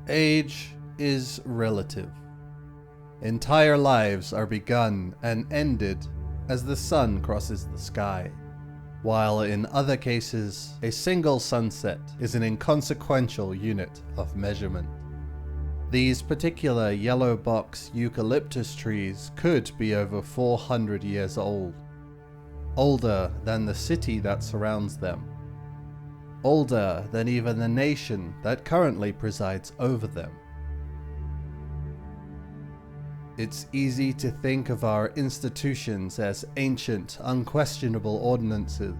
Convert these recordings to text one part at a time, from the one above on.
Age is relative. Entire lives are begun and ended as the sun crosses the sky, while in other cases, a single sunset is an inconsequential unit of measurement. These particular yellow box eucalyptus trees could be over 400 years old, older than the city that surrounds them, older than even the nation that currently presides over them. It's easy to think of our institutions as ancient, unquestionable ordinances.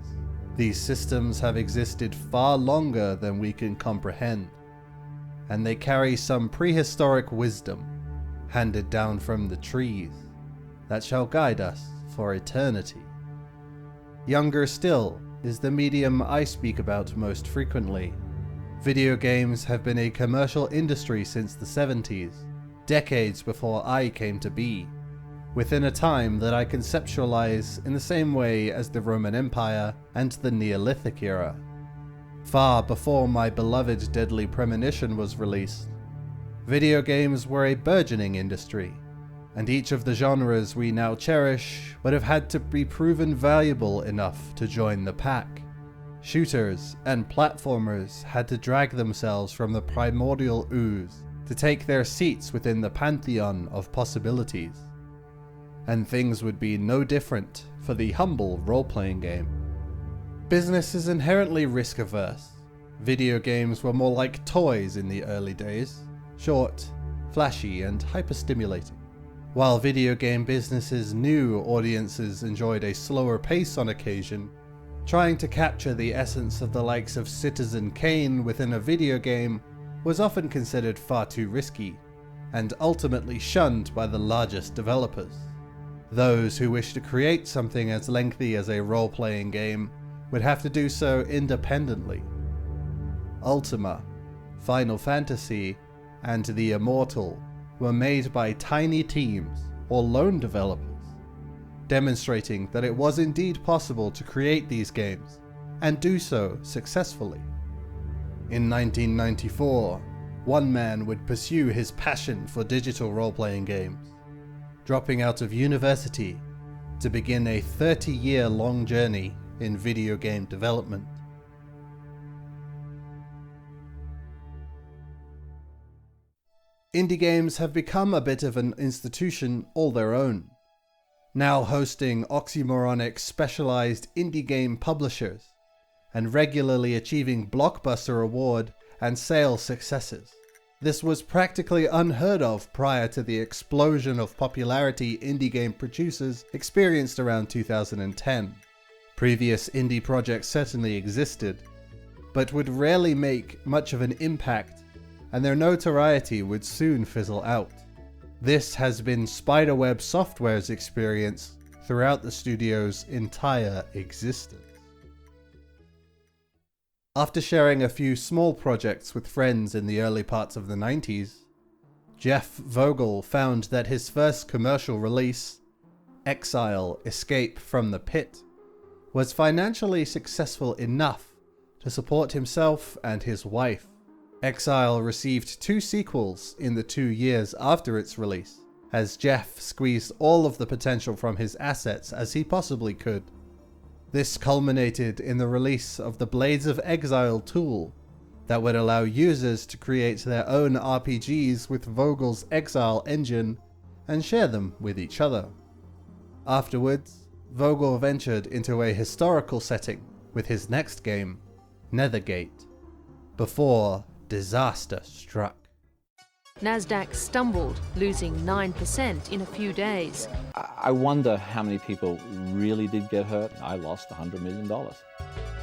These systems have existed far longer than we can comprehend, and they carry some prehistoric wisdom handed down from the trees that shall guide us for eternity. Younger still is the medium I speak about most frequently. Video games have been a commercial industry since the 70s, decades before I came to be, within a time that I conceptualize in the same way as the Roman Empire and the Neolithic era. Far before my beloved Deadly Premonition was released, video games were a burgeoning industry, and each of the genres we now cherish would have had to be proven valuable enough to join the pack. Shooters and platformers had to drag themselves from the primordial ooze to take their seats within the pantheon of possibilities. And things would be no different for the humble role-playing game. Business is inherently risk-averse. Video games were more like toys in the early days, short, flashy, and hyper-stimulating. While video game businesses knew audiences enjoyed a slower pace on occasion, trying to capture the essence of the likes of Citizen Kane within a video game was often considered far too risky, and ultimately shunned by the largest developers. Those who wish to create something as lengthy as a role-playing game would have to do so independently. Ultima, Final Fantasy, and The Immortal were made by tiny teams or lone developers, demonstrating that it was indeed possible to create these games and do so successfully. In 1994, one man would pursue his passion for digital role-playing games, dropping out of university to begin a 30-year-long journey in video game development. Indie games have become a bit of an institution all their own, now hosting oxymoronic specialized indie game publishers and regularly achieving blockbuster award and sales successes. This was practically unheard of prior to the explosion of popularity indie game producers experienced around 2010. Previous indie projects certainly existed, but would rarely make much of an impact, and their notoriety would soon fizzle out. This has been Spiderweb Software's experience throughout the studio's entire existence. After sharing a few small projects with friends in the early parts of the 90s, Jeff Vogel found that his first commercial release, Exile: Escape from the Pit, was financially successful enough to support himself and his wife. Exile received 2 sequels in the 2 years after its release, as Jeff squeezed all of the potential from his assets as he possibly could. This culminated in the release of the Blades of Exile tool that would allow users to create their own RPGs with Vogel's Exile engine and share them with each other. Afterwards, Vogel ventured into a historical setting with his next game, Nethergate, before disaster struck. Nasdaq stumbled, losing 9% in a few days. I wonder how many people really did get hurt. I lost $100 million.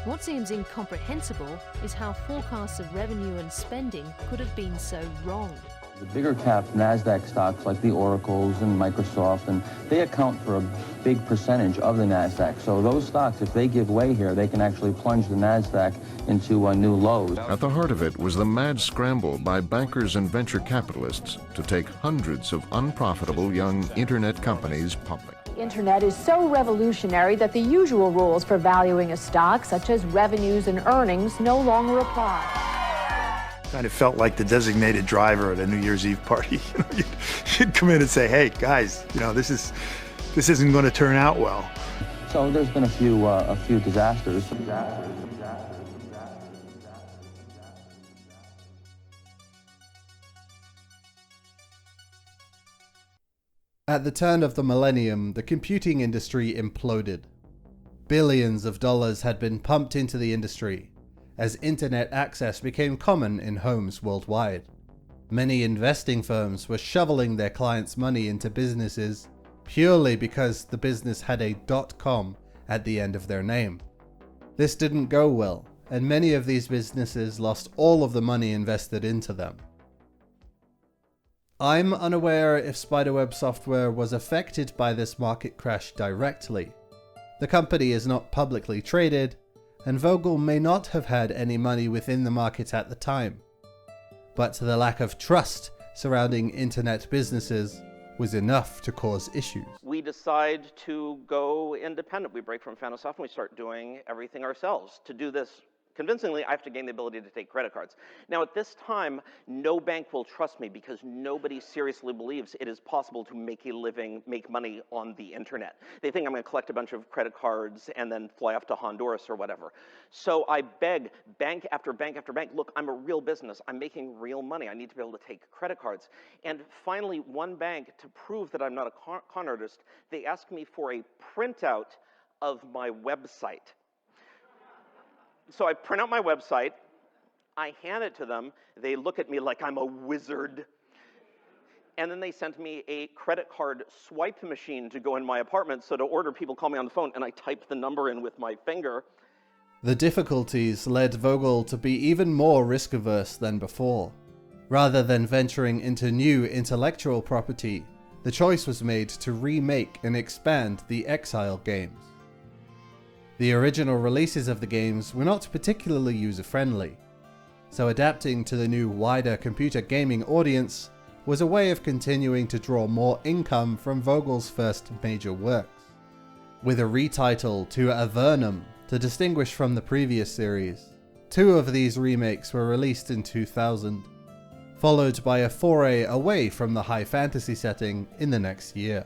What seems incomprehensible is how forecasts of revenue and spending could have been so wrong. The bigger cap NASDAQ stocks like the Oracles and Microsoft, and they account for a big percentage of the NASDAQ. So those stocks, if they give way here, they can actually plunge the NASDAQ into new lows. At the heart of it was the mad scramble by bankers and venture capitalists to take hundreds of unprofitable young internet companies public. The internet is so revolutionary that the usual rules for valuing a stock, such as revenues and earnings, no longer apply. Kind of felt like the designated driver at a New Year's Eve party. You'd come in and say, hey, guys, this isn't going to turn out well. So there's been a few disasters. At the turn of the millennium, the computing industry imploded. Billions of dollars had been pumped into the industry, as internet access became common in homes worldwide. Many investing firms were shoveling their clients' money into businesses purely because the business had a .com at the end of their name. This didn't go well, and many of these businesses lost all of the money invested into them. I'm unaware if Spiderweb Software was affected by this market crash directly. The company is not publicly traded, and Vogel may not have had any money within the market at the time. But the lack of trust surrounding internet businesses was enough to cause issues. We decide to go independent. We break from Fanosoft and we start doing everything ourselves. To do this convincingly, I have to gain the ability to take credit cards. Now at this time, no bank will trust me because nobody seriously believes it is possible to make a living, make money on the internet. They think I'm going to collect a bunch of credit cards and then fly off to Honduras or whatever. So I beg bank after bank after bank, look, I'm a real business. I'm making real money. I need to be able to take credit cards. And finally, one bank, to prove that I'm not a con artist, they asked me for a printout of my website. So I print out my website, I hand it to them, they look at me like I'm a wizard, and then they sent me a credit card swipe machine to go in my apartment, so to order people call me on the phone, and I type the number in with my finger. The difficulties led Vogel to be even more risk-averse than before. Rather than venturing into new intellectual property, the choice was made to remake and expand the Exile games. The original releases of the games were not particularly user-friendly, so adapting to the new wider computer gaming audience was a way of continuing to draw more income from Vogel's first major works. With a retitle to Avernum to distinguish from the previous series, 2 of these remakes were released in 2000, followed by a foray away from the high fantasy setting in the next year.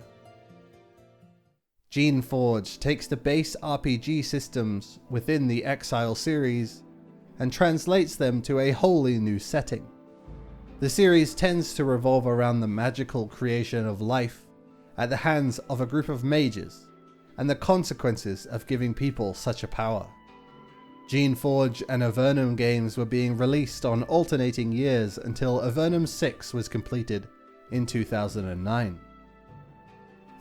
Geneforge takes the base RPG systems within the Exile series and translates them to a wholly new setting. The series tends to revolve around the magical creation of life at the hands of a group of mages and the consequences of giving people such a power. Geneforge and Avernum games were being released on alternating years until Avernum 6 was completed in 2009.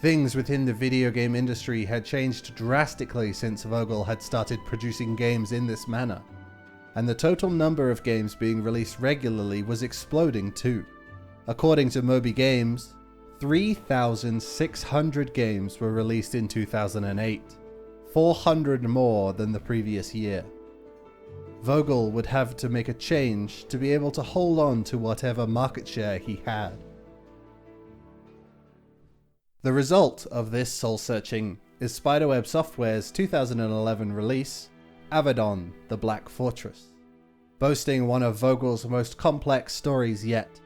Things within the video game industry had changed drastically since Vogel had started producing games in this manner, and the total number of games being released regularly was exploding too. According to Moby Games, 3,600 games were released in 2008, 400 more than the previous year. Vogel would have to make a change to be able to hold on to whatever market share he had. The result of this soul-searching is Spiderweb Software's 2011 release, Avadon, the Black Fortress. Boasting one of Vogel's most complex stories yet,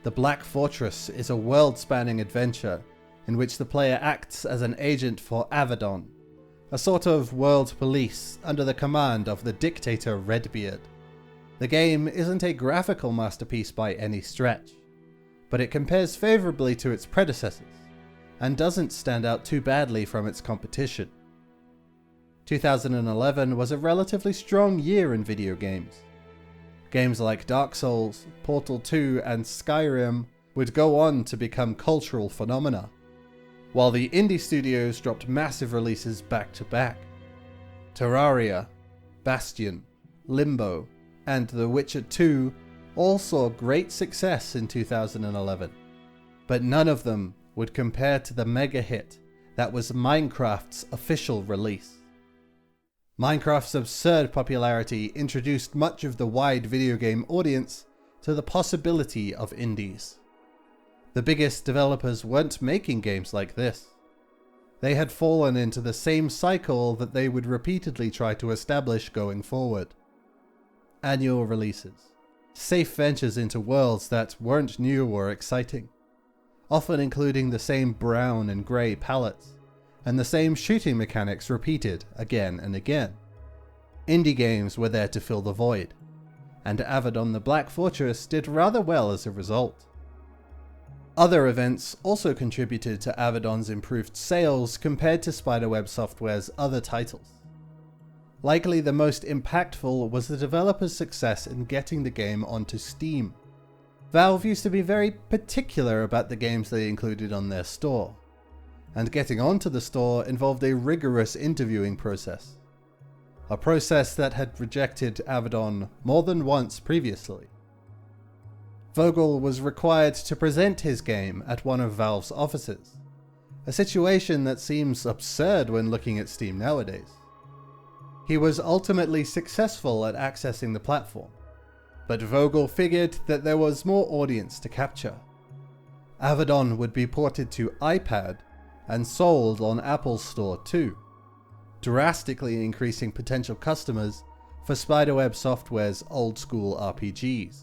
The Black Fortress is a world-spanning adventure in which the player acts as an agent for Avadon, a sort of world police under the command of the dictator Redbeard. The game isn't a graphical masterpiece by any stretch, but it compares favorably to its predecessors, and doesn't stand out too badly from its competition. 2011 was a relatively strong year in video games. Games like Dark Souls, Portal 2 and Skyrim would go on to become cultural phenomena, while the indie studios dropped massive releases back to back. Terraria, Bastion, Limbo, and The Witcher 2 all saw great success in 2011, but none of them would compare to the mega hit that was Minecraft's official release. Minecraft's absurd popularity introduced much of the wide video game audience to the possibility of indies. The biggest developers weren't making games like this. They had fallen into the same cycle that they would repeatedly try to establish going forward. Annual releases, safe ventures into worlds that weren't new or exciting, often including the same brown and grey palettes, and the same shooting mechanics repeated again and again. Indie games were there to fill the void, and Avadon the Black Fortress did rather well as a result. Other events also contributed to Avadon's improved sales compared to Spiderweb Software's other titles. Likely the most impactful was the developer's success in getting the game onto Steam. Valve used to be very particular about the games they included on their store, and getting onto the store involved a rigorous interviewing process, a process that had rejected Avadon more than once previously. Vogel was required to present his game at one of Valve's offices, a situation that seems absurd when looking at Steam nowadays. He was ultimately successful at accessing the platform, but Vogel figured that there was more audience to capture. Avadon would be ported to iPad and sold on Apple's store too, drastically increasing potential customers for Spiderweb Software's old-school RPGs.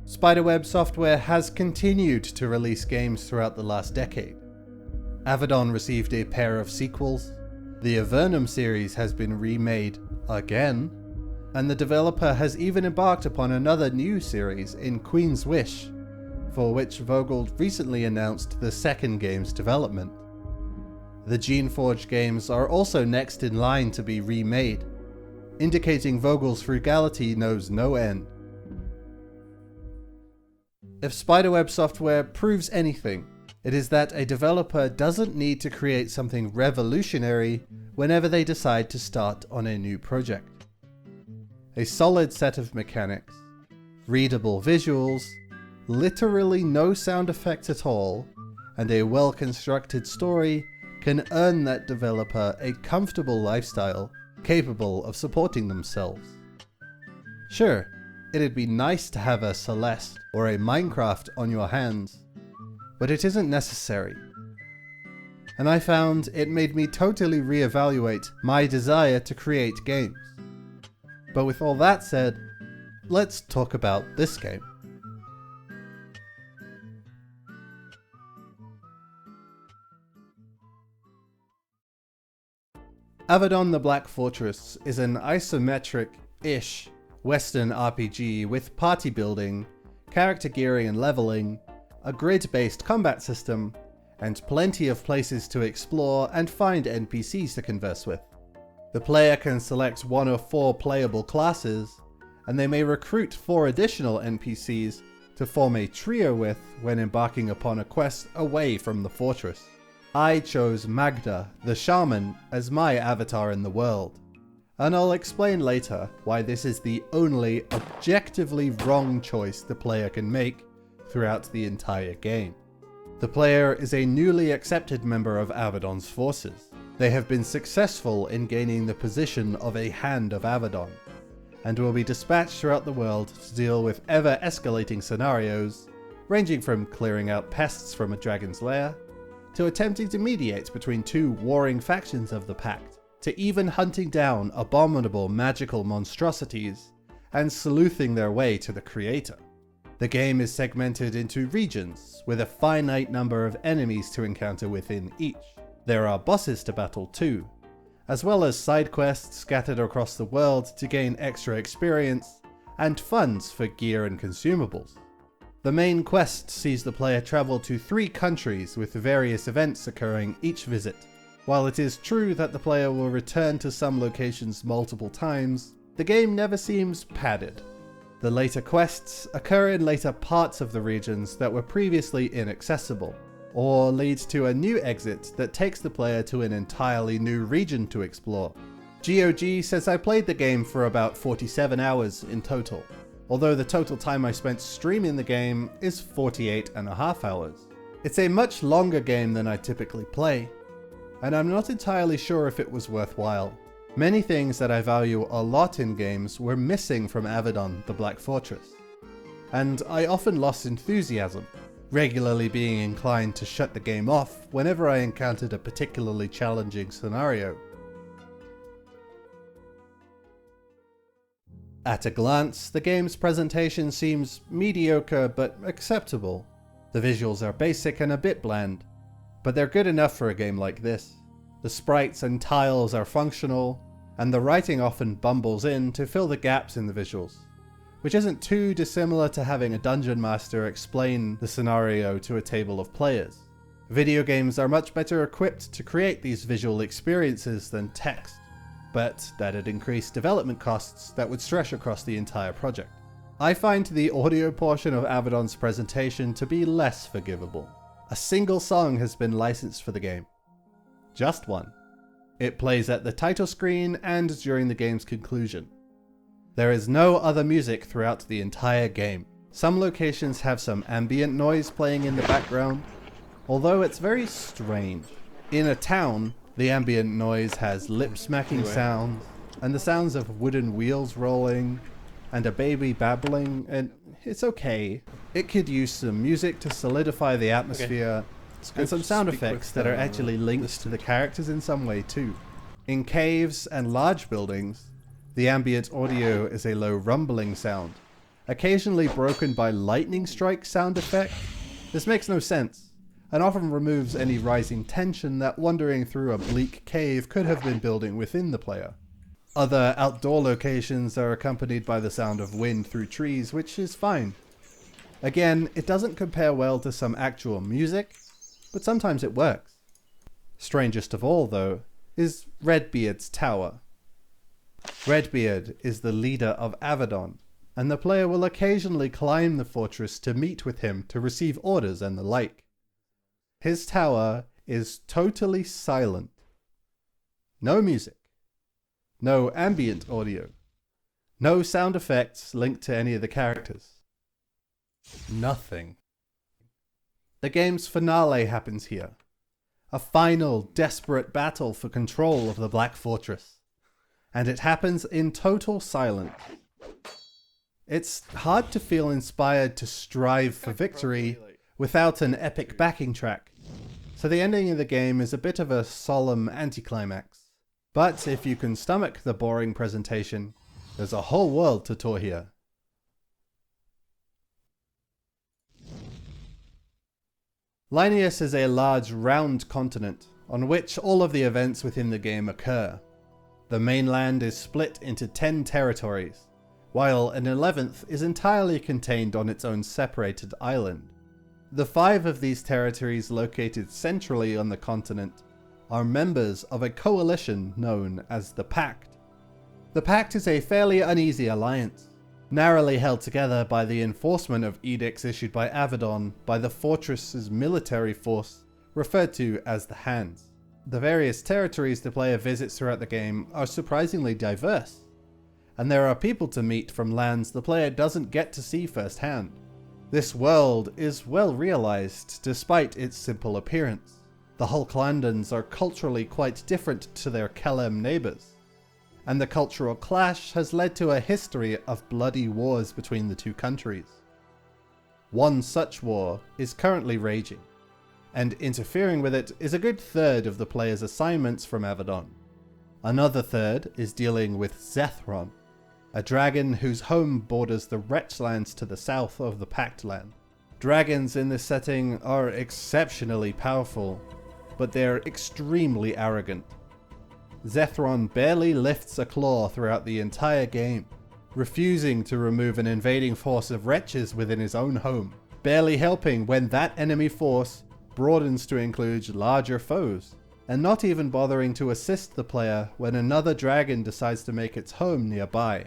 Spiderweb Software has continued to release games throughout the last decade. Avadon received a pair of sequels, the Avernum series has been remade again, and the developer has even embarked upon another new series in Queen's Wish, for which Vogel recently announced the second game's development. The Geneforge games are also next in line to be remade, indicating Vogel's frugality knows no end. If Spiderweb Software proves anything, it is that a developer doesn't need to create something revolutionary whenever they decide to start on a new project. A solid set of mechanics, readable visuals, literally no sound effects at all, and a well-constructed story can earn that developer a comfortable lifestyle capable of supporting themselves. Sure, it'd be nice to have a Celeste or a Minecraft on your hands, but it isn't necessary. And I found it made me totally reevaluate my desire to create games. But with all that said, let's talk about this game. Avadon the Black Fortress is an isometric-ish Western RPG with party building, character gearing and leveling, a grid-based combat system, and plenty of places to explore and find NPCs to converse with. The player can select one of 4 playable classes, and they may recruit 4 additional NPCs to form a trio with when embarking upon a quest away from the fortress. I chose Magda, the shaman, as my avatar in the world, and I'll explain later why this is the only objectively wrong choice the player can make throughout the entire game. The player is a newly accepted member of Avadon's forces. They have been successful in gaining the position of a Hand of Avadon, and will be dispatched throughout the world to deal with ever-escalating scenarios, ranging from clearing out pests from a dragon's lair, to attempting to mediate between 2 warring factions of the Pact, to even hunting down abominable magical monstrosities and sleuthing their way to the Creator. The game is segmented into regions, with a finite number of enemies to encounter within each. There are bosses to battle too, as well as side quests scattered across the world to gain extra experience, and funds for gear and consumables. The main quest sees the player travel to 3 countries with various events occurring each visit. While it is true that the player will return to some locations multiple times, the game never seems padded. The later quests occur in later parts of the regions that were previously inaccessible, or lead to a new exit that takes the player to an entirely new region to explore. GOG says I played the game for about 47 hours in total, although the total time I spent streaming the game is 48.5 hours. It's a much longer game than I typically play, and I'm not entirely sure if it was worthwhile. Many things that I value a lot in games were missing from Avadon the Black Fortress, and I often lost enthusiasm, regularly being inclined to shut the game off whenever I encountered a particularly challenging scenario. At a glance, the game's presentation seems mediocre but acceptable. The visuals are basic and a bit bland, but they're good enough for a game like this. The sprites and tiles are functional, and the writing often bumbles in to fill the gaps in the visuals, which isn't too dissimilar to having a dungeon master explain the scenario to a table of players. Video games are much better equipped to create these visual experiences than text, but that'd increase development costs that would stretch across the entire project. I find the audio portion of Avadon's presentation to be less forgivable. A single song has been licensed for the game. Just one. It plays at the title screen and during the game's conclusion. There is no other music throughout the entire game. Some locations have some ambient noise playing in the background, although it's very strange. In a town, the ambient noise has lip-smacking sounds, and the sounds of wooden wheels rolling, and a baby babbling, and it's okay. It could use some music to solidify the atmosphere, and some sound effects that are actually linked to the characters in some way too. In caves and large buildings, the ambient audio is a low rumbling sound, occasionally broken by lightning strike sound effect. This makes no sense, and often removes any rising tension that wandering through a bleak cave could have been building within the player. Other outdoor locations are accompanied by the sound of wind through trees, which is fine. Again, it doesn't compare well to some actual music, but sometimes it works. Strangest of all, though, is Redbeard's tower. Redbeard is the leader of Avadon, and the player will occasionally climb the fortress to meet with him to receive orders and the like. His tower is totally silent. No music. No ambient audio. No sound effects linked to any of the characters. Nothing. The game's finale happens here. A final, desperate battle for control of the Black Fortress. And it happens in total silence. It's hard to feel inspired to strive for victory without an epic backing track, so the ending of the game is a bit of a solemn anticlimax. But if you can stomach the boring presentation, there's a whole world to tour here. Linnaeus is a large round continent on which all of the events within the game occur. The mainland is split into 10 territories, while an 11th is entirely contained on its own separated island. The 5 of these territories located centrally on the continent are members of a coalition known as the Pact. The Pact is a fairly uneasy alliance, narrowly held together by the enforcement of edicts issued by Avadon by the fortress's military force, referred to as the Hands. The various territories the player visits throughout the game are surprisingly diverse, and there are people to meet from lands the player doesn't get to see firsthand. This world is well realized despite its simple appearance. The Hulklandans are culturally quite different to their Kelem neighbours, and the cultural clash has led to a history of bloody wars between the two countries. One such war is currently raging, and interfering with it is a good third of the player's assignments from Avadon. Another third is dealing with Zethron, a dragon whose home borders the Wretchlands to the south of the Pact Land. Dragons in this setting are exceptionally powerful, but they're extremely arrogant. Zethron barely lifts a claw throughout the entire game, refusing to remove an invading force of wretches within his own home, barely helping when that enemy force broadens to include larger foes, and not even bothering to assist the player when another dragon decides to make its home nearby.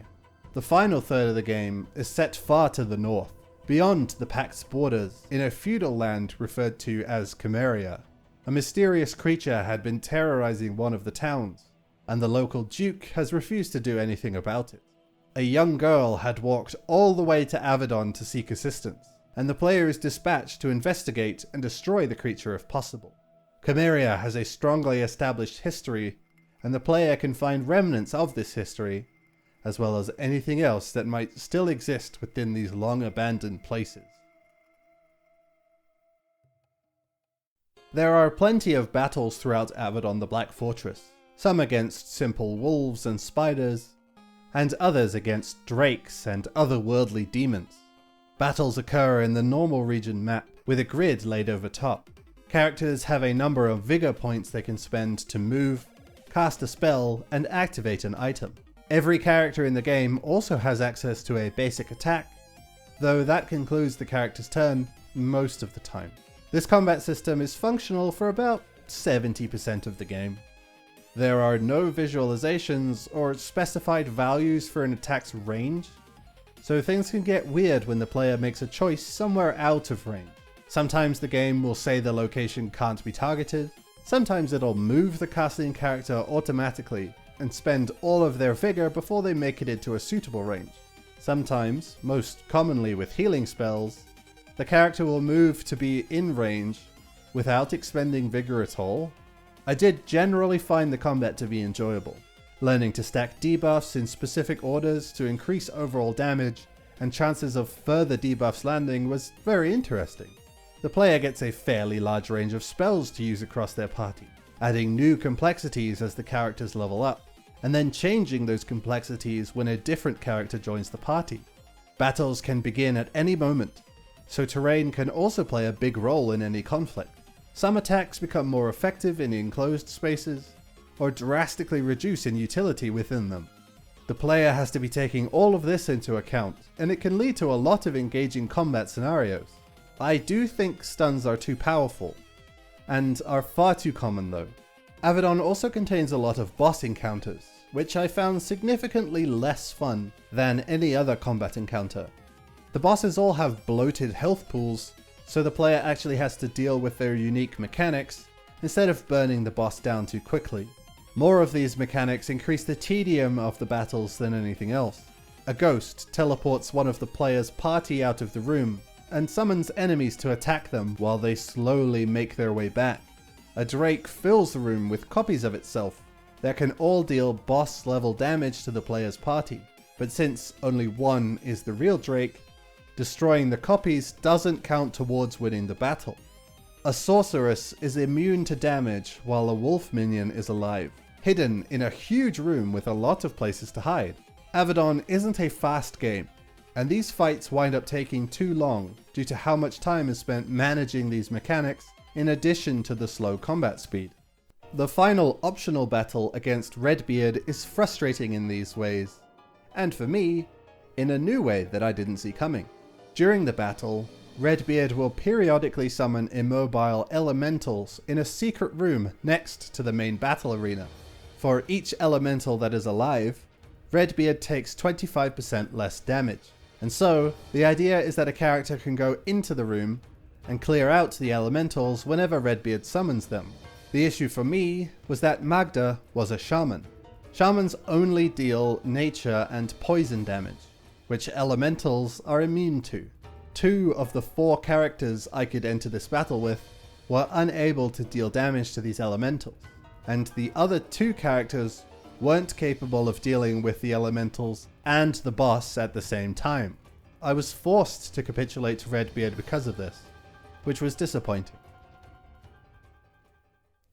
The final third of the game is set far to the north, beyond the Pact's borders, in a feudal land referred to as Chimeria. A mysterious creature had been terrorizing one of the towns, and the local duke has refused to do anything about it. A young girl had walked all the way to Avadon to seek assistance, and the player is dispatched to investigate and destroy the creature if possible. Chimeria has a strongly established history, and the player can find remnants of this history, as well as anything else that might still exist within these long abandoned places. There are plenty of battles throughout Avadon the Black Fortress, some against simple wolves and spiders, and others against drakes and otherworldly demons. Battles occur in the normal region map with a grid laid over top. Characters have a number of vigor points they can spend to move, cast a spell, and activate an item. Every character in the game also has access to a basic attack, though that concludes the character's turn most of the time. This combat system is functional for about 70% of the game. There are no visualizations or specified values for an attack's range, so things can get weird when the player makes a choice somewhere out of range. Sometimes the game will say the location can't be targeted, sometimes it'll move the casting character automatically and spend all of their vigor before they make it into a suitable range. Sometimes, most commonly with healing spells, the character will move to be in range without expending vigor at all. I did generally find the combat to be enjoyable. Learning to stack debuffs in specific orders to increase overall damage and chances of further debuffs landing was very interesting. The player gets a fairly large range of spells to use across their party, adding new complexities as the characters level up, and then changing those complexities when a different character joins the party. Battles can begin at any moment, so terrain can also play a big role in any conflict. Some attacks become more effective in enclosed spaces, or drastically reduce in utility within them. The player has to be taking all of this into account, and it can lead to a lot of engaging combat scenarios. I do think stuns are too powerful, and are far too common though. Avadon also contains a lot of boss encounters, which I found significantly less fun than any other combat encounter. The bosses all have bloated health pools, so the player actually has to deal with their unique mechanics instead of burning the boss down too quickly. More of these mechanics increase the tedium of the battles than anything else. A ghost teleports one of the player's party out of the room and summons enemies to attack them while they slowly make their way back. A drake fills the room with copies of itself that can all deal boss level damage to the player's party, but since only one is the real drake, destroying the copies doesn't count towards winning the battle. A sorceress is immune to damage while a wolf minion is alive, hidden in a huge room with a lot of places to hide. Avadon isn't a fast game, and these fights wind up taking too long due to how much time is spent managing these mechanics in addition to the slow combat speed. The final optional battle against Redbeard is frustrating in these ways, and for me, in a new way that I didn't see coming. During the battle, Redbeard will periodically summon immobile elementals in a secret room next to the main battle arena. For each elemental that is alive, Redbeard takes 25% less damage. And so, the idea is that a character can go into the room and clear out the elementals whenever Redbeard summons them. The issue for me was that Magda was a shaman. Shamans only deal nature and poison damage, which elementals are immune to. 2 of the 4 characters I could enter this battle with were unable to deal damage to these elementals, and the other 2 characters weren't capable of dealing with the elementals and the boss at the same time. I was forced to capitulate to Redbeard because of this, which was disappointing.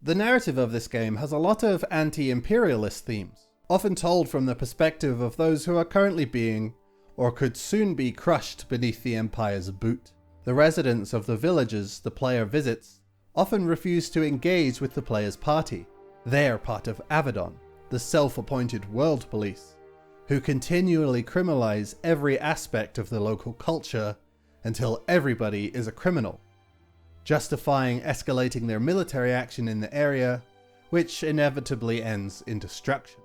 The narrative of this game has a lot of anti-imperialist themes, often told from the perspective of those who are currently being, or could soon be, crushed beneath the Empire's boot. The residents of the villages the player visits often refuse to engage with the player's party. They're part of Avadon, the self-appointed world police, who continually criminalize every aspect of the local culture until everybody is a criminal, justifying escalating their military action in the area, which inevitably ends in destruction.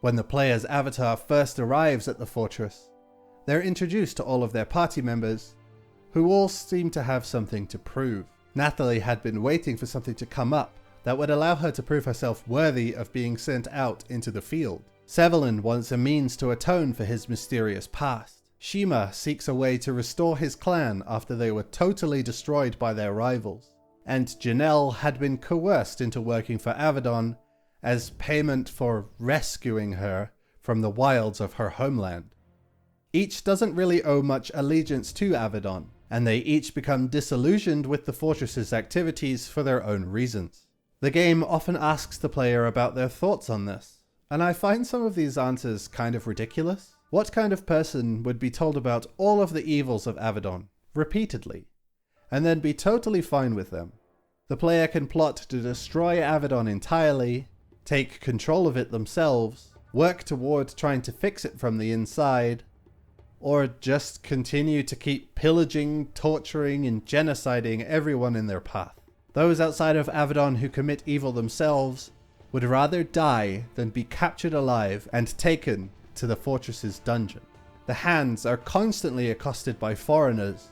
When the player's avatar first arrives at the fortress, they're introduced to all of their party members, who all seem to have something to prove. Nathalie had been waiting for something to come up that would allow her to prove herself worthy of being sent out into the field. Sevelin wants a means to atone for his mysterious past. Shima seeks a way to restore his clan after they were totally destroyed by their rivals. And Janelle had been coerced into working for Avadon as payment for rescuing her from the wilds of her homeland. Each doesn't really owe much allegiance to Avadon, and they each become disillusioned with the fortress's activities for their own reasons. The game often asks the player about their thoughts on this, And I find some of these answers kind of ridiculous. What kind of person would be told about all of the evils of Avadon, repeatedly, and then be totally fine with them? The player can plot to destroy Avadon entirely, take control of it themselves, work toward trying to fix it from the inside, or just continue to keep pillaging, torturing, and genociding everyone in their path. Those outside of Avadon who commit evil themselves would rather die than be captured alive and taken to the fortress's dungeon. The Hands are constantly accosted by foreigners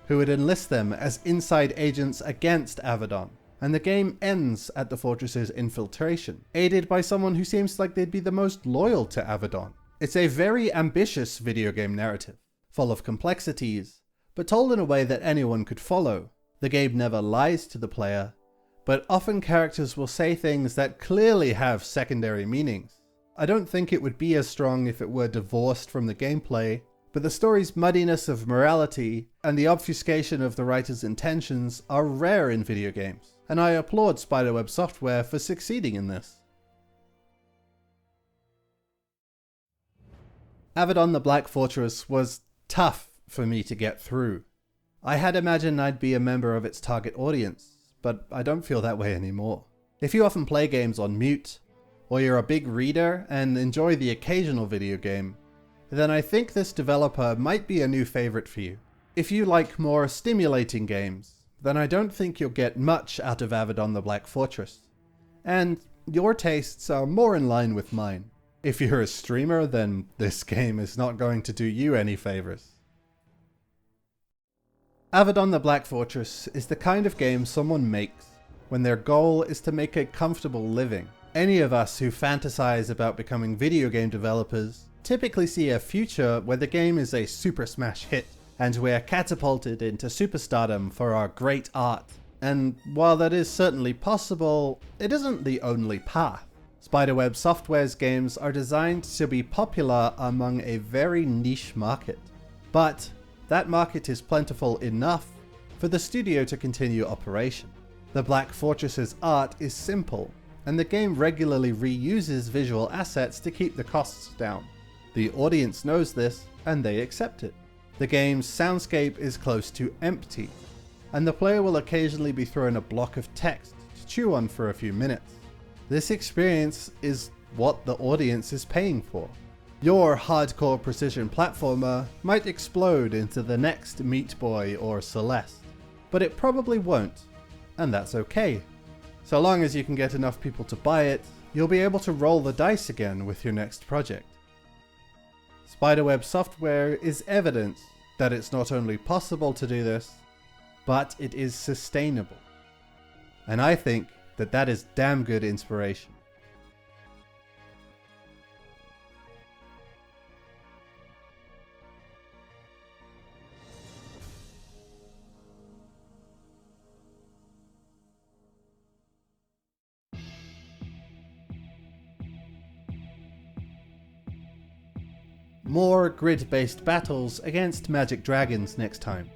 who would enlist them as inside agents against Avadon, and the game ends at the fortress's infiltration, aided by someone who seems like they'd be the most loyal to Avadon. It's a very ambitious video game narrative, full of complexities, but told in a way that anyone could follow. The game never lies to the player, but often characters will say things that clearly have secondary meanings. I don't think it would be as strong if it were divorced from the gameplay, but the story's muddiness of morality and the obfuscation of the writer's intentions are rare in video games, and I applaud Spiderweb Software for succeeding in this. Avadon the Black Fortress was tough for me to get through. I had imagined I'd be a member of its target audience, but I don't feel that way anymore. If you often play games on mute, or you're a big reader and enjoy the occasional video game, then I think this developer might be a new favorite for you. If you like more stimulating games, then I don't think you'll get much out of Avadon the Black Fortress. And your tastes are more in line with mine. If you're a streamer, then this game is not going to do you any favors. Avadon the Black Fortress is the kind of game someone makes when their goal is to make a comfortable living. Any of us who fantasize about becoming video game developers typically see a future where the game is a super smash hit, and we're catapulted into superstardom for our great art. And while that is certainly possible, it isn't the only path. Spiderweb Software's games are designed to be popular among a very niche market. But that market is plentiful enough for the studio to continue operation. The Black Fortress's art is simple, and the game regularly reuses visual assets to keep the costs down. The audience knows this, and they accept it. The game's soundscape is close to empty, and the player will occasionally be thrown a block of text to chew on for a few minutes. This experience is what the audience is paying for. Your hardcore precision platformer might explode into the next Meat Boy or Celeste, but it probably won't, and that's okay. So long as you can get enough people to buy it, you'll be able to roll the dice again with your next project. Spiderweb Software is evidence that it's not only possible to do this, but it is sustainable. And I think that that is damn good inspiration. More grid-based battles against magic dragons next time.